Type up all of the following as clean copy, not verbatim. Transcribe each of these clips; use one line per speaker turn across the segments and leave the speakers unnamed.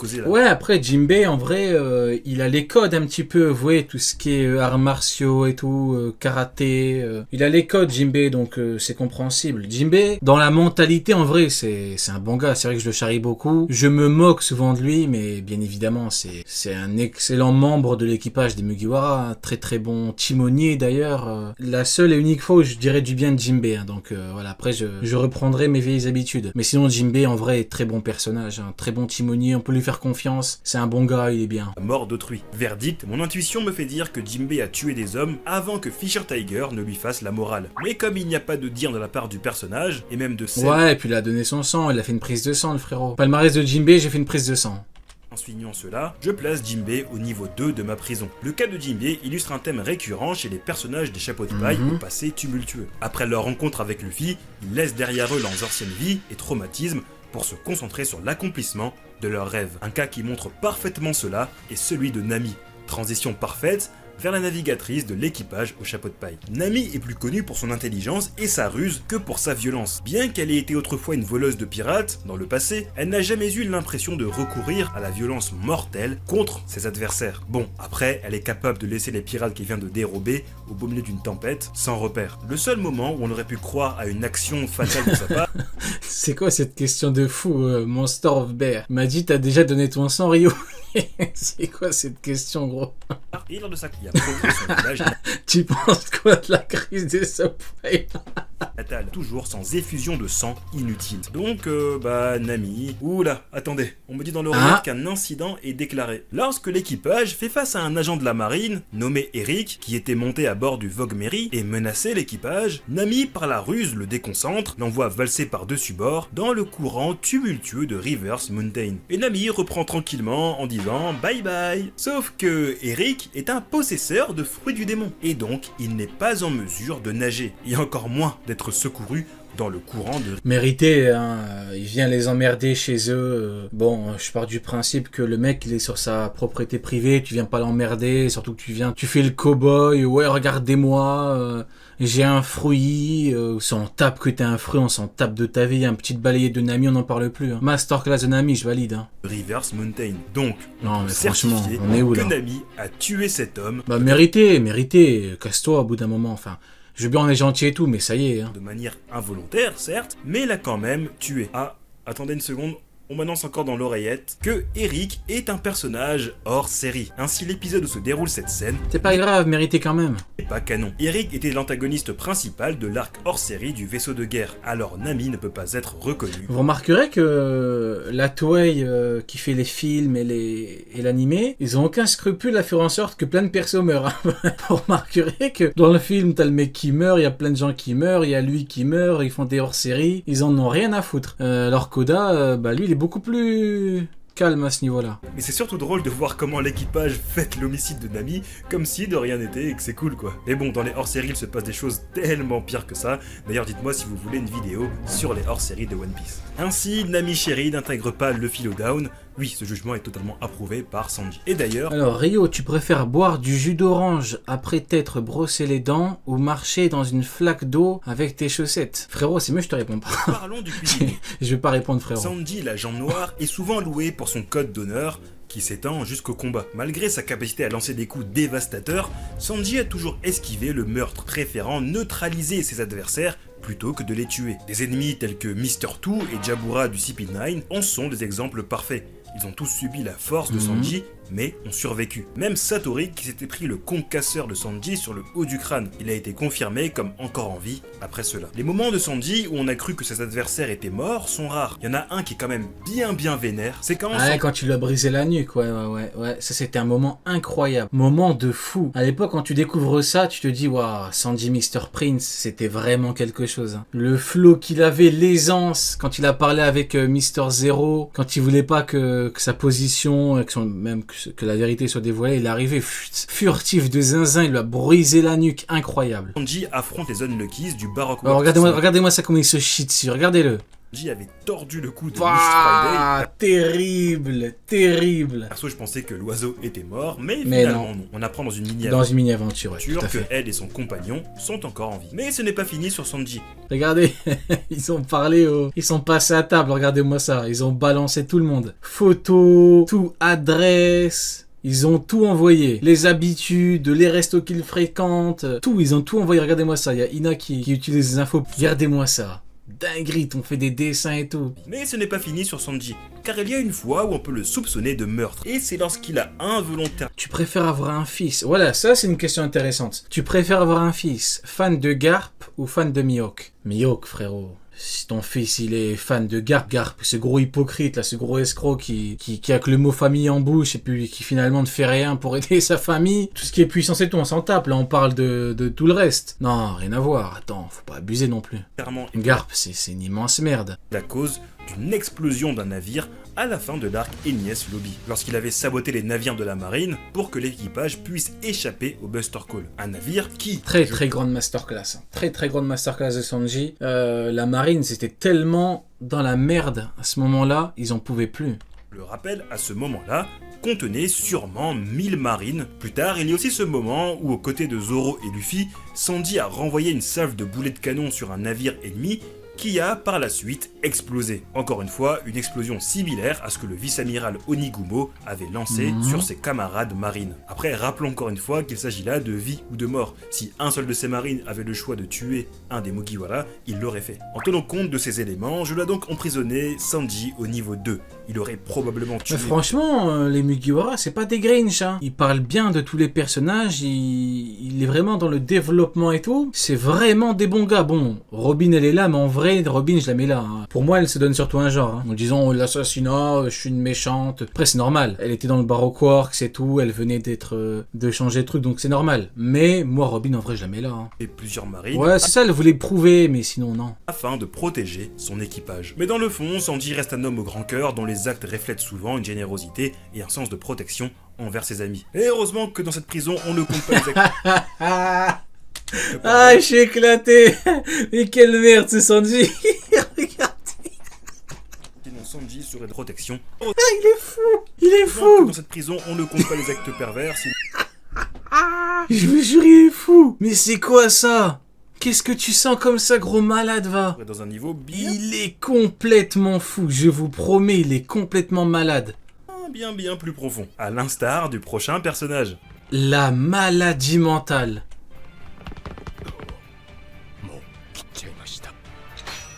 causer là.
Ouais, après Jinbei en vrai, il a les codes un petit peu, vous voyez, tout ce qui est arts martiaux et tout, karaté. Il a les codes Jinbei, donc c'est compréhensible. Jinbei, dans la mentalité en vrai, c'est un bon gars. C'est vrai que je le charrie beaucoup. Je me moque souvent de lui, mais bien évidemment, c'est un excellent membre de l'équipage des Mugiwara, un très très bon timonier d'ailleurs. La seule et unique fois où je dirais du bien de Jinbei, hein, donc voilà. Après, je reprendrai mes vieilles habitudes. Mais sinon, Jinbei en vrai est très bon personnage, un très bon timonier. On peut lui faire confiance. C'est un bon gars, il est bien.
La mort d'autrui. Verdict, mon intuition me fait dire que Jinbei a tué des hommes avant que Fisher Tiger ne lui fasse la morale. Mais comme il n'y a pas de dire de la part du personnage, et même de celle...
Ouais, et puis il a donné son sang, il a fait une prise de sang, le frérot. Palmarès de Jinbei, j'ai fait une prise de sang.
En soulignant cela, je place Jinbei au niveau 2 de ma prison. Le cas de Jinbei illustre un thème récurrent chez les personnages des chapeaux de paille au passé tumultueux. Après leur rencontre avec Luffy, ils laissent derrière eux leurs anciennes vies et traumatismes pour se concentrer sur l'accomplissement de leurs rêves. Un cas qui montre parfaitement cela est celui de Nami. Transition parfaite vers la navigatrice de l'équipage au chapeau de paille. Nami est plus connue pour son intelligence et sa ruse que pour sa violence. Bien qu'elle ait été autrefois une voleuse de pirates, dans le passé, elle n'a jamais eu l'impression de recourir à la violence mortelle contre ses adversaires. Bon, après, elle est capable de laisser les pirates qu'elle vient de dérober au beau milieu d'une tempête sans repère. Le seul moment où on aurait pu croire à une action fatale de sa part...
C'est quoi cette question de fou, Monster of Bear? M'a dit, t'as déjà donné ton sang, Rio? C'est quoi cette question, gros?
Et lors de sa... Il a progressé son village...
Tu penses quoi de la crise des subways?
Natale, toujours sans effusion de sang inutile. Donc, Nami... Oula, attendez, on me dit dans l'oreillette qu'un incident est déclaré. Lorsque l'équipage fait face à un agent de la marine, nommé Eric, qui était monté à bord du Vogue Mary et menaçait l'équipage, Nami, par la ruse, le déconcentre, l'envoie valser par-dessus bord dans le courant tumultueux de Rivers Mountain. Et Nami reprend tranquillement en disant bye bye. Sauf que Eric est un possesseur de fruits du démon, et donc il n'est pas en mesure de nager, et encore moins d'être secouru dans le courant de...
Mérité, hein, il vient les emmerder chez eux. Bon, je pars du principe que le mec, il est sur sa propriété privée, tu viens pas l'emmerder, surtout que tu fais le cow-boy, ouais, regardez-moi, j'ai un fruit, on s'en tape que t'as un fruit, on s'en tape de ta vie, un petit balayé de Nami, on n'en parle plus. Hein. Masterclass de Nami, je valide. Hein.
Rivers Mountain. Donc,
non, mais franchement, on est où là?
Que Nami a tué cet homme...
Bah mérité, casse-toi au bout d'un moment, enfin... Je veux bien, on est gentil et tout, mais ça y est. Hein.
De manière involontaire, certes, mais l'a quand même tué. Ah, attendez une seconde, on m'annonce encore dans l'oreillette que Eric est un personnage hors série. Ainsi, l'épisode où se déroule cette scène...
C'est pas grave, mérité quand même.
...n'est pas canon. Eric était l'antagoniste principal de l'arc hors série du vaisseau de guerre, alors Nami ne peut pas être reconnue.
Vous remarquerez que la Toei qui fait les films et l'animé, ils ont aucun scrupule à faire en sorte que plein de persos meurent. Hein. Vous remarquerez que dans le film, t'as le mec qui meurt, il y a plein de gens qui meurent, il y a lui qui meurt, ils font des hors-séries, ils en ont rien à foutre. Alors Koda, lui, il est beaucoup plus calme à ce niveau-là.
Mais c'est surtout drôle de voir comment l'équipage fête l'homicide de Nami comme si de rien n'était et que c'est cool quoi. Mais bon, dans les hors-séries, il se passe des choses tellement pires que ça. D'ailleurs, dites-moi si vous voulez une vidéo sur les hors-séries de One Piece. Ainsi, Nami Chérie n'intègre pas Luffy Lowdown. Oui, ce jugement est totalement approuvé par Sanji. Et d'ailleurs...
Alors Rio, tu préfères boire du jus d'orange après t'être brossé les dents ou marcher dans une flaque d'eau avec tes chaussettes? Frérot, c'est mieux, je te réponds pas.
Parlons du cuisinier.
Je vais pas répondre, frérot.
Sanji, la jambe noire, est souvent loué pour son code d'honneur qui s'étend jusqu'au combat. Malgré sa capacité à lancer des coups dévastateurs, Sanji a toujours esquivé le meurtre, préférant neutraliser ses adversaires plutôt que de les tuer. Des ennemis tels que Mr. Two et Jabura du CP9 en sont des exemples parfaits. Ils ont tous subi la force de Sanji, mais ont survécu. Même Satori qui s'était pris le concasseur de Sanji sur le haut du crâne. Il a été confirmé comme encore en vie après cela. Les moments de Sanji où on a cru que ses adversaires étaient morts sont rares. Il y en a un qui est quand même bien vénère. C'est quand...
quand tu lui as brisé la nuque, ouais. Ça c'était un moment incroyable. Moment de fou. À l'époque quand tu découvres ça, tu te dis waouh, Sanji Mr. Prince, c'était vraiment quelque chose. Hein. Le flow qu'il avait, l'aisance, quand il a parlé avec Mr. Zero, quand il voulait pas que sa position, que la vérité soit dévoilée, il est arrivé furtif de zinzin, il lui a brisé la nuque, incroyable.
Sanji affronte les Unluckies du Baroque.
Regardez-moi ça, comment il se chie dessus, regardez-le.
Sanji avait tordu le cou de Mist Friday.
Ah, terrible, terrible.
Perso, je pensais que l'oiseau était mort, mais
Mais
finalement non. On apprend dans une
mini-aventure, ouais, tout à
que
fait.
elle et son compagnon sont encore en vie. Mais ce n'est pas fini sur Sanji.
Regardez, ils ont parlé, ils sont passés à table, regardez-moi ça. Ils ont balancé tout le monde. Photos, tout, adresse... Ils ont tout envoyé. Les habitudes, les restos qu'ils fréquentent, tout, ils ont tout envoyé. Regardez-moi ça. Il y a Ina qui utilise les infos. Regardez-moi ça. Dinguerie, t'ont fait des dessins et tout.
Mais ce n'est pas fini sur Sanji, car il y a une fois où on peut le soupçonner de meurtre. Et c'est lorsqu'il a involontairement...
Tu préfères avoir un fils? Voilà, ça c'est une question intéressante. Tu préfères avoir un fils fan de Garp ou fan de Mihawk? Mihawk, frérot. Si ton fils il est fan de Garp, ce gros hypocrite là, ce gros escroc qui a que le mot famille en bouche et puis qui finalement ne fait rien pour aider sa famille, tout ce qui est puissance et tout, on s'en tape. Là on parle de tout le reste. Non, rien à voir. Attends, faut pas abuser non plus. Garp, c'est une immense merde.
La cause d'une explosion d'un navire à la fin de l'arc Enies Lobby, lorsqu'il avait saboté les navires de la marine pour que l'équipage puisse échapper au Buster Call. Un navire qui...
Très grande masterclass. Très grande masterclass de Sanji. La marine, c'était tellement dans la merde à ce moment-là, ils en pouvaient plus.
Le rappel, à ce moment-là, contenait sûrement 1000 marines. Plus tard, il y a aussi ce moment où, aux côtés de Zoro et Luffy, Sanji a renvoyé une salve de boulets de canon sur un navire ennemi qui a par la suite explosé. Encore une fois, une explosion similaire à ce que le vice-amiral Onigumo avait lancé sur ses camarades marines. Après, rappelons encore une fois qu'il s'agit là de vie ou de mort. Si un seul de ces marines avait le choix de tuer un des Mugiwara, il l'aurait fait. En tenant compte de ces éléments, je dois donc emprisonner Sanji au niveau 2. Il aurait probablement tué...
Mais franchement, les Mugiwara, c'est pas des Grinch, hein. Ils parlent bien de tous les personnages, il est vraiment dans le développement et tout. C'est vraiment des bons gars. Bon, Robin elle est là, mais en vrai, Robin, je la mets là. Hein. Pour moi, elle se donne surtout un genre. Hein. En disant l'assassinat, je suis une méchante. Après, c'est normal. Elle était dans le Baroque Works et tout. Elle venait de changer de truc, donc c'est normal. Mais moi, Robin, en vrai, je la mets là. Hein.
Et plusieurs marines.
Ouais, c'est ça, elle voulait prouver, mais sinon, non.
Afin de protéger son équipage. Mais dans le fond, Sanji reste un homme au grand cœur dont les actes reflètent souvent une générosité et un sens de protection envers ses amis. Et heureusement que dans cette prison, on ne compte pas les actes.
Ah, je suis éclaté. Mais quelle merde ce Sanji. Regardez.
Sinon Sanji serait de protection.
Ah, il est fou. Il est
Heureusement que
fou.
dans cette prison, on ne compte pas les actes pervers.
Je vous jure, il est fou. Mais c'est quoi ça? Qu'est-ce que tu sens comme ça, gros malade, va?
Dans un niveau bien
Il est complètement fou. Je vous promets, il est complètement malade.
bien plus profond. À l'instar du prochain personnage.
La maladie mentale.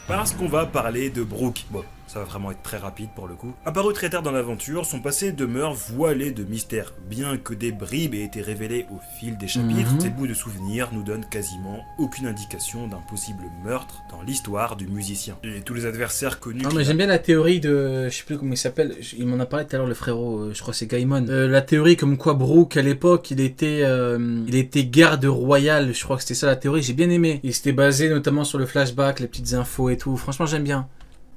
Parce qu'on va parler de Brook. Bon, ça va vraiment être très rapide pour le coup. Apparu très tard dans l'aventure, son passé demeure voilé de mystère. Bien que des bribes aient été révélées au fil des chapitres, ces bouts de souvenirs nous donnent quasiment aucune indication d'un possible meurtre dans l'histoire du musicien. Et tous les adversaires connus...
Non, mais j'aime bien la théorie de... Je sais plus comment il s'appelle. Il m'en a parlé tout à l'heure, le frérot. Je crois que c'est Gaimon. La théorie comme quoi Brook, à l'époque, il était garde royal. Je crois que c'était ça la théorie. J'ai bien aimé. Il s'était basé notamment sur le flashback, les petites infos et tout. Franchement, j'aime bien.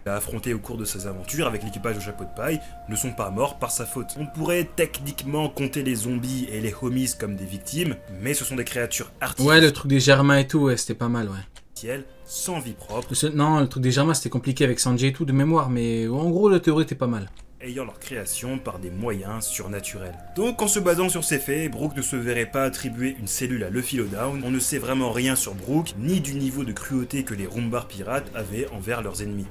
A affronté au cours de ses aventures avec l'équipage au chapeau de paille ne sont pas morts par sa faute. On pourrait techniquement compter les zombies et les homies comme des victimes, mais ce sont des créatures artificielles.
Ouais, le truc des Germains et tout, ouais, c'était pas mal, ouais.
Sans vie propre.
Non, le truc des Germains, c'était compliqué avec Sanji et tout de mémoire, mais en gros, la théorie était pas mal.
Ayant leur création par des moyens surnaturels. Donc en se basant sur ces faits, Brook ne se verrait pas attribuer une cellule à Luffy Lowdown. On ne sait vraiment rien sur Brook, ni du niveau de cruauté que les Rumbar pirates avaient envers leurs ennemis.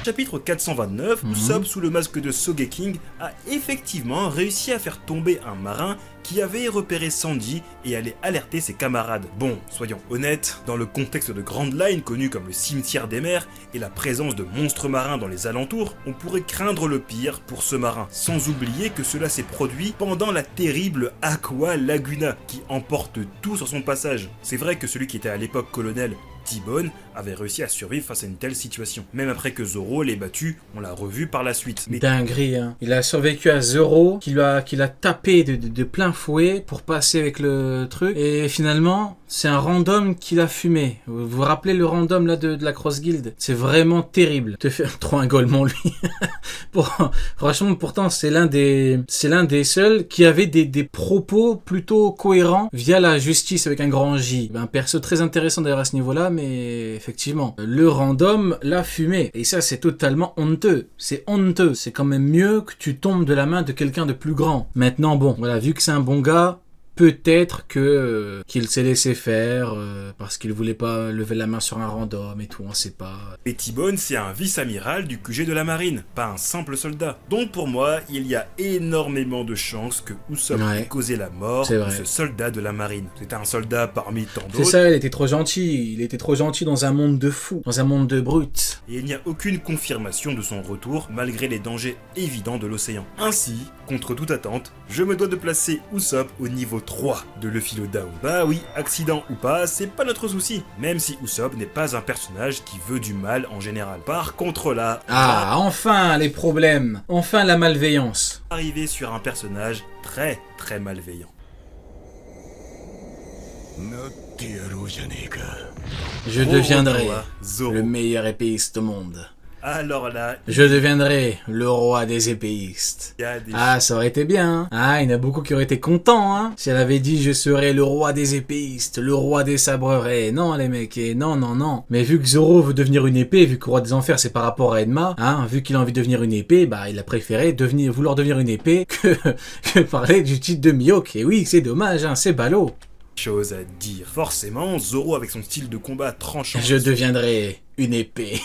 Chapitre 429, Usopp, sous le masque de Sogeking, a effectivement réussi à faire tomber un marin qui avait repéré Sanji et allait alerter ses camarades. Bon, soyons honnêtes, dans le contexte de Grand Line, connu comme le cimetière des mers, et la présence de monstres marins dans les alentours, on pourrait craindre le pire pour ce marin. Sans oublier que cela s'est produit pendant la terrible Aqua Laguna, qui emporte tout sur son passage. C'est vrai que celui qui était à l'époque colonel, T-Bone, avait réussi à survivre face à une telle situation. Même après que Zoro l'ait battu, on l'a revu par la suite. Mais...
Dinguerie, hein. Il a survécu à Zoro, qu'il a tapé de plein fouet pour passer avec le truc. Et finalement, c'est un random qui l'a fumé. Vous vous rappelez le random là de la Cross Guild? C'est vraiment terrible. Te faire trop un golemon lui. Franchement, pourtant c'est l'un des seuls qui avait des propos plutôt cohérents via la justice avec un grand J. Un perso très intéressant d'ailleurs à ce niveau-là, mais effectivement, le random l'a fumé. Et ça c'est totalement honteux. C'est honteux. C'est quand même mieux que tu tombes de la main de quelqu'un de plus grand. Maintenant bon, voilà, vu que c'est un bon gars, peut-être que qu'il s'est laissé faire parce qu'il voulait pas lever la main sur un random et tout, on sait pas.
Et T-Bone, c'est un vice-amiral du QG de la marine, pas un simple soldat. Donc pour moi, il y a énormément de chances que Usopp ait causé la mort de ce soldat de la marine. C'était un soldat parmi tant d'autres.
C'est ça, il était trop gentil. Il était trop gentil dans un monde de fous, dans un monde de brutes.
Et il n'y a aucune confirmation de son retour, malgré les dangers évidents de l'océan. Ainsi, contre toute attente, je me dois de placer Usopp au niveau 3 de Luffy le Down. Bah oui, accident ou pas, c'est pas notre souci, même si Usopp n'est pas un personnage qui veut du mal en général. Par contre là...
Ah, enfin les problèmes, enfin la malveillance.
Arriver sur un personnage très très malveillant.
Je deviendrai le meilleur épéiste au monde.
Alors là...
Je deviendrai le roi des épéistes. Ah, ça aurait été bien. Ah, il y en a beaucoup qui auraient été contents, hein. Si elle avait dit je serais le roi des épéistes, le roi des sabrerets. Non, les mecs, non. Mais vu que Zoro veut devenir une épée, vu que le roi des enfers c'est par rapport à Enma, hein, vu qu'il a envie de devenir une épée, bah, il a préféré vouloir devenir une épée que parler du titre de Mihawk. Et oui, c'est dommage, hein, c'est ballot.
Chose à dire. Forcément, Zoro avec son style de combat tranchant...
Je deviendrai une épée.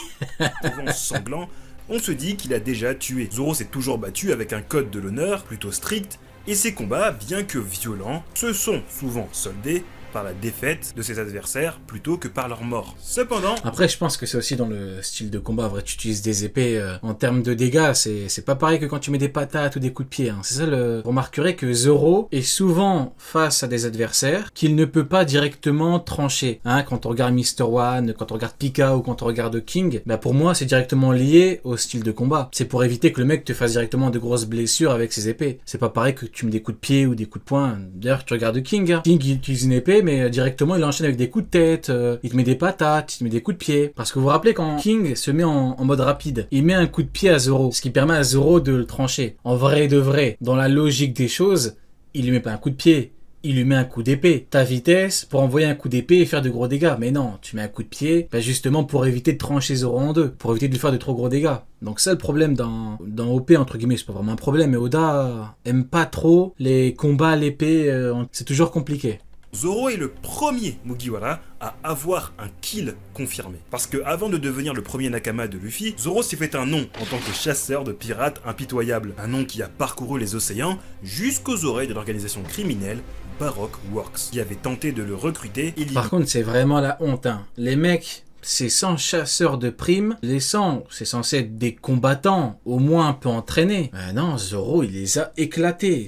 Sanglant, on se dit qu'il a déjà tué. Zoro s'est toujours battu avec un code de l'honneur plutôt strict, et ses combats, bien que violents, se sont souvent soldés par la défaite de ses adversaires plutôt que par leur mort. Cependant...
Après, je pense que c'est aussi dans le style de combat. En vrai, tu utilises des épées en termes de dégâts. C'est pas pareil que quand tu mets des patates ou des coups de pied. Hein. C'est ça Vous remarquerez que Zoro est souvent face à des adversaires qu'il ne peut pas directement trancher. Hein, quand on regarde Mr. One, quand on regarde Pika ou quand on regarde King, bah pour moi, c'est directement lié au style de combat. C'est pour éviter que le mec te fasse directement de grosses blessures avec ses épées. C'est pas pareil que tu mets des coups de pied ou des coups de poing. D'ailleurs, tu regardes King. Hein. King, il utilise une épée, mais directement il enchaîne avec des coups de tête, il te met des patates, il te met des coups de pied. Parce que vous vous rappelez quand King se met en mode rapide, il met un coup de pied à Zoro, ce qui permet à Zoro de le trancher. En vrai de vrai, dans la logique des choses, il lui met pas un coup de pied, il lui met un coup d'épée. Ta vitesse pour envoyer un coup d'épée et faire de gros dégâts. Mais non, tu mets un coup de pied, bah justement pour éviter de trancher Zoro en deux, pour éviter de lui faire de trop gros dégâts. Donc ça le problème dans OP entre guillemets, c'est pas vraiment un problème, mais Oda aime pas trop les combats à l'épée, c'est toujours compliqué.
Zoro est le premier Mugiwara à avoir un kill confirmé. Parce que avant de devenir le premier Nakama de Luffy, Zoro s'est fait un nom en tant que chasseur de pirates impitoyable. Un nom qui a parcouru les océans jusqu'aux oreilles de l'organisation criminelle Baroque Works, qui avait tenté de le recruter.
Par contre, c'est vraiment la honte, hein. Les mecs... C'est 100 chasseurs de primes. Les 100, c'est censé être des combattants, au moins un peu entraînés. Non, Zoro, il les a éclatés.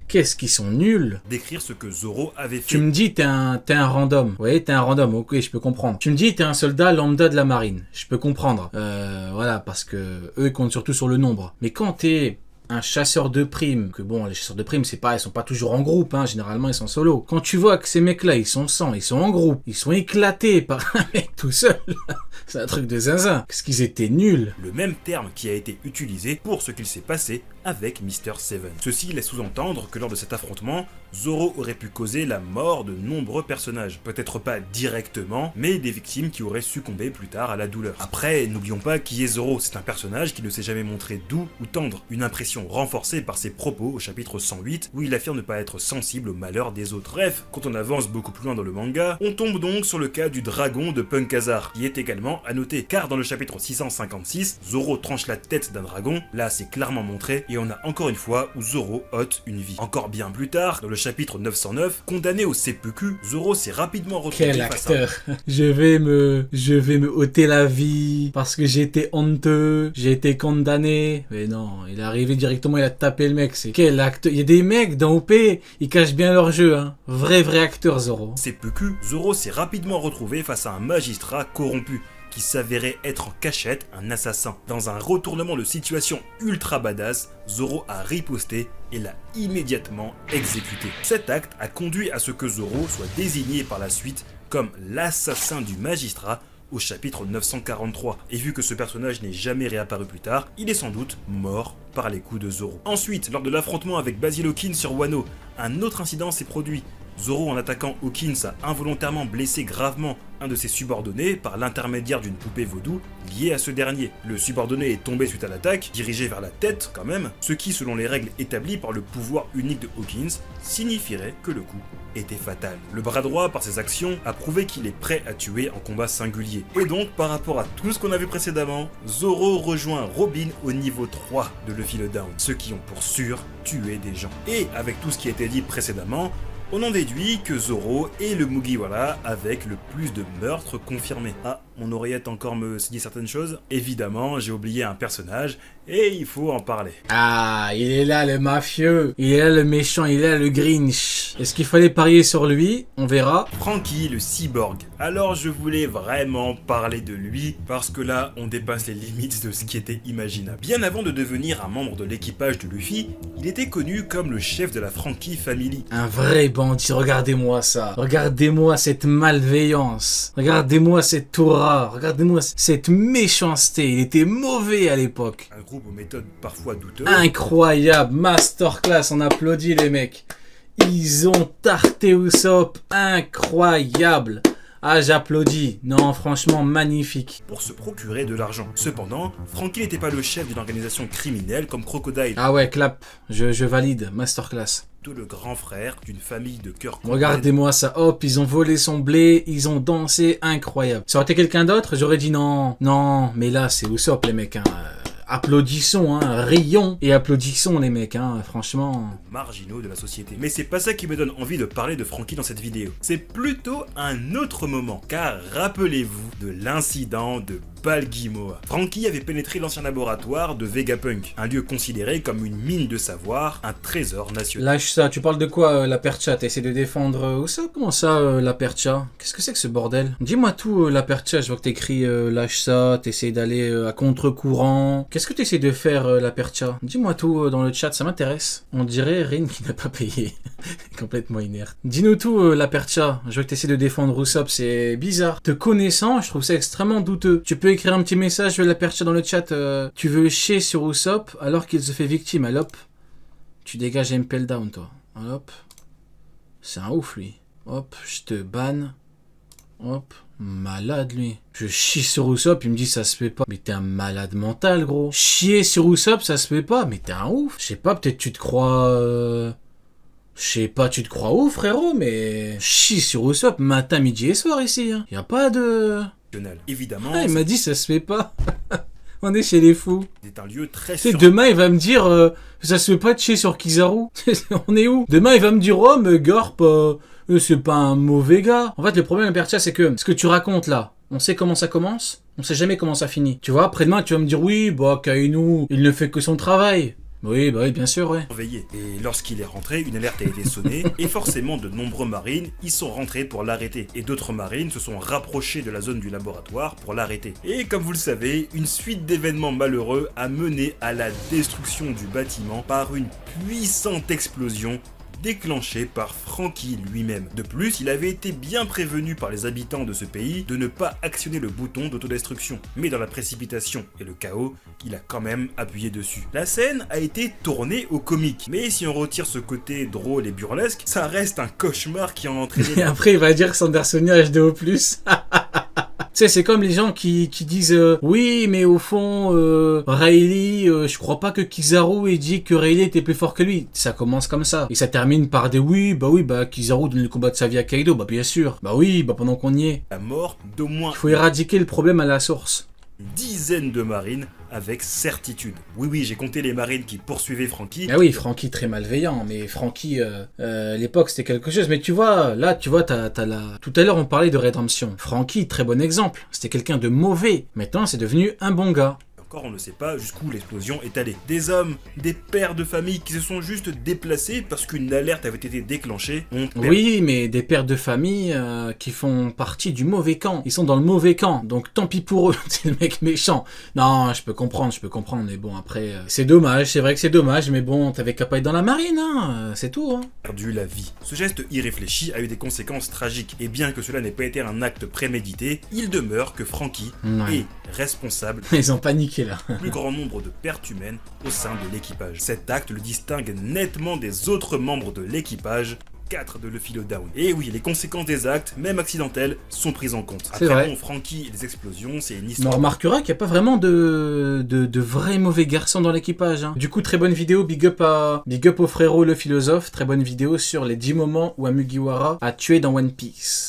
Qu'est-ce qu'ils sont nuls.
Décrire ce que Zoro avait fait.
Tu me dis, t'es un random. Oui, t'es un random, ok, je peux comprendre. Tu me dis, t'es un soldat lambda de la marine. Je peux comprendre. Voilà, parce que eux, ils comptent surtout sur le nombre. Mais quand t'es un chasseur de primes, que bon, les chasseurs de primes, c'est pas, ils sont pas toujours en groupe, hein, généralement ils sont solo. Quand tu vois que ces mecs-là, ils sont 100, ils sont en groupe, ils sont éclatés par un mec tout seul, c'est un truc de zinzin, parce qu'ils étaient nuls.
Le même terme qui a été utilisé pour ce qu'il s'est passé avec Mr. Seven. Ceci laisse sous-entendre que lors de cet affrontement, Zoro aurait pu causer la mort de nombreux personnages. Peut-être pas directement, mais des victimes qui auraient succombé plus tard à la douleur. Après, n'oublions pas qui est Zoro, c'est un personnage qui ne s'est jamais montré doux ou tendre. Une impression renforcée par ses propos au chapitre 108, où il affirme ne pas être sensible au malheur des autres. Bref, quand on avance beaucoup plus loin dans le manga, on tombe donc sur le cas du dragon de Punk Hazard, qui est également à noter, car dans le chapitre 656, Zoro tranche la tête d'un dragon, là c'est clairement montré, et on a encore une fois où Zoro ôte une vie. Encore bien plus tard, dans le chapitre 909, condamné au seppuku, Zoro s'est rapidement retrouvé
Quel acteur. Je vais me ôter la vie parce que j'ai été honteux, j'ai été condamné. Mais non, il est arrivé directement, il a tapé le mec. C'est quel acteur. Il y a des mecs dans OP, ils cachent bien leur jeu, hein. Vrai acteur Zoro.
Seppuku, Zoro s'est rapidement retrouvé face à un magistrat corrompu. qui s'avérait être en cachette un assassin. Dans un retournement de situation ultra badass, Zoro a riposté et l'a immédiatement exécuté. Cet acte a conduit à ce que Zoro soit désigné par la suite comme l'assassin du magistrat au chapitre 943. Et vu que ce personnage n'est jamais réapparu plus tard, il est sans doute mort par les coups de Zoro. Ensuite, lors de l'affrontement avec Basil Hawkins sur Wano, un autre incident s'est produit. Zoro, en attaquant Hawkins, a involontairement blessé gravement un de ses subordonnés par l'intermédiaire d'une poupée vaudou liée à ce dernier. Le subordonné est tombé suite à l'attaque, dirigé vers la tête quand même, ce qui, selon les règles établies par le pouvoir unique de Hawkins, signifierait que le coup était fatal. Le bras droit, par ses actions, a prouvé qu'il est prêt à tuer en combat singulier. Et donc, par rapport à tout ce qu'on a vu précédemment, Zoro rejoint Robin au niveau 3 de Luffy le Down, ceux qui ont pour sûr tué des gens. Et avec tout ce qui a été dit précédemment, on en déduit que Zoro est le Mugiwara avec le plus de meurtres confirmés. Ah, mon oreillette encore me dit certaines choses. Évidemment, j'ai oublié un personnage et il faut en parler.
Ah, il est là le mafieux, il est là le méchant, il est là le Grinch. Est-ce qu'il fallait parier sur lui? On verra.
Franky le cyborg. Alors je voulais vraiment parler de lui parce que là, on dépasse les limites de ce qui était imaginable. Bien avant de devenir un membre de l'équipage de Luffy, il était connu comme le chef de la Franky Family.
Un vrai bandit, regardez-moi ça. Regardez-moi cette malveillance. Regardez-moi cette aura. Regardez-moi cette méchanceté. Il était mauvais à l'époque.
Un groupe aux méthodes parfois douteuses.
Incroyable, masterclass, on applaudit les mecs. Ils ont tarté Usopp, incroyable. Ah, j'applaudis. Non, franchement, magnifique.
Pour se procurer de l'argent. Cependant, Franky n'était pas le chef d'une organisation criminelle comme Crocodile.
Ah ouais, clap. Je valide. Masterclass.
Tout le grand frère d'une famille de cœur.
Regardez-moi ça. Hop, ils ont volé son blé. Ils ont dansé. Incroyable. Ça aurait été quelqu'un d'autre, j'aurais dit non. Non, mais là, c'est Usopp, les mecs. Hein. Applaudissons, hein, rions et applaudissons les mecs, hein, franchement.
Marginaux de la société. Mais c'est pas ça qui me donne envie de parler de Franky dans cette vidéo. C'est plutôt un autre moment, car rappelez-vous de l'incident de Balgimoa. Franky avait pénétré l'ancien laboratoire de Vegapunk, un lieu considéré comme une mine de savoir, un trésor national.
Lâche ça, tu parles de quoi, la Percha? T'essaies de défendre ça? Comment ça, la Percha? Qu'est-ce que c'est que ce bordel? Dis-moi tout, la Percha, je vois que t'écris lâche ça, t'essaies d'aller à contre-courant. Qu'est-ce que t'essaies de faire, la Percha? Dis-moi tout dans le chat, ça m'intéresse. On dirait Rin qui n'a pas payé. Complètement inerte. Dis-nous tout, la Percha. Je vois que t'essaies de défendre Usopp, c'est bizarre. Te connaissant, je trouve ça extrêmement douteux. Tu peux écrire un petit message, la Percha, dans le chat. Tu veux chier sur Usopp alors qu'il se fait victime. Hop. Tu dégages Impel Down, toi. Hop. C'est un ouf, lui. Hop, je te banne. Hop. Malade, lui. Je chie sur Usopp, il me dit ça se fait pas. Mais t'es un malade mental, gros. Chier sur Usopp, ça se fait pas. Mais t'es un ouf. Je sais pas, peut-être tu te crois... Je sais pas, tu te crois ouf, frérot, mais... Chie sur Usopp, matin, midi et soir, ici. Hein. Y a pas de...
Évidemment...
Ah, il m'a dit ça se fait pas. On est chez les fous.
C'est un lieu très...
Tu sais, demain, il va me dire... ça se fait pas de chier sur Kizaru. On est où? Demain, il va me dire... Oh, mais Garp... c'est pas un mauvais gars. En fait, le problème, Percha, c'est que ce que tu racontes là, on sait comment ça commence, on sait jamais comment ça finit. Tu vois, après-demain, tu vas me dire, oui, bah, Kainu, il ne fait que son travail. Oui, bah oui, bien sûr, ouais.
Surveillé. Et lorsqu'il est rentré, une alerte a été sonnée, et forcément, de nombreux marines y sont rentrés pour l'arrêter. Et d'autres marines se sont rapprochés de la zone du laboratoire pour l'arrêter. Et comme vous le savez, une suite d'événements malheureux a mené à la destruction du bâtiment par une puissante explosion déclenché par Franky lui-même. De plus, il avait été bien prévenu par les habitants de ce pays de ne pas actionner le bouton d'autodestruction. Mais dans la précipitation et le chaos, il a quand même appuyé dessus. La scène a été tournée au comique, mais si on retire ce côté drôle et burlesque, ça reste un cauchemar qui en entraîné.
Et après, il va dire que Sandersonia HD+. Tu sais, c'est comme les gens qui disent oui, mais au fond, Rayleigh, je crois pas que Kizaru ait dit que Rayleigh était plus fort que lui. Ça commence comme ça. Et ça termine par des oui, bah Kizaru donne le combat de sa vie à Kaido, bah bien sûr. Bah oui, bah pendant qu'on y est.
La mort d'au moins...
Il faut éradiquer le problème à la source.
Une dizaine de marines avec certitude. Oui, j'ai compté les marines qui poursuivaient Franky.
Ah oui, Franky très malveillant, mais Franky, à l'époque c'était quelque chose. Mais tu vois, là, t'as la... Tout à l'heure on parlait de rédemption. Franky, très bon exemple. C'était quelqu'un de mauvais. Maintenant c'est devenu un bon gars.
encore on ne sait pas jusqu'où l'explosion est allée. Des hommes, des pères de famille qui se sont juste déplacés parce qu'une alerte avait été déclenchée ont perdu.
Oui, mais des pères de famille qui font partie du mauvais camp. Ils sont dans le mauvais camp, donc tant pis pour eux, c'est le mec méchant. Non, je peux comprendre, mais bon, après, c'est dommage, c'est vrai que c'est dommage, mais bon, t'avais qu'à pas être dans la marine, hein, c'est tout, hein.
Perdu la vie. Ce geste irréfléchi a eu des conséquences tragiques, et bien que cela n'ait pas été un acte prémédité, il demeure que Franky
Ouais.
est responsable
Ils ont paniqué, là.
du plus grand nombre de pertes humaines au sein de l'équipage. Cet acte le distingue nettement des autres membres de l'équipage. 4 de Luffy le Down. Et oui, les conséquences des actes, même accidentels, sont prises en compte.
C'est vrai.
Bon, Franky et les explosions, c'est une
On
histoire.
remarquera qu'il n'y a pas vraiment de vrais mauvais garçons dans l'équipage, hein. Du coup, très bonne vidéo, big up au frérot le philosophe, très bonne vidéo sur les 10 moments où un Mugiwara a tué dans One Piece.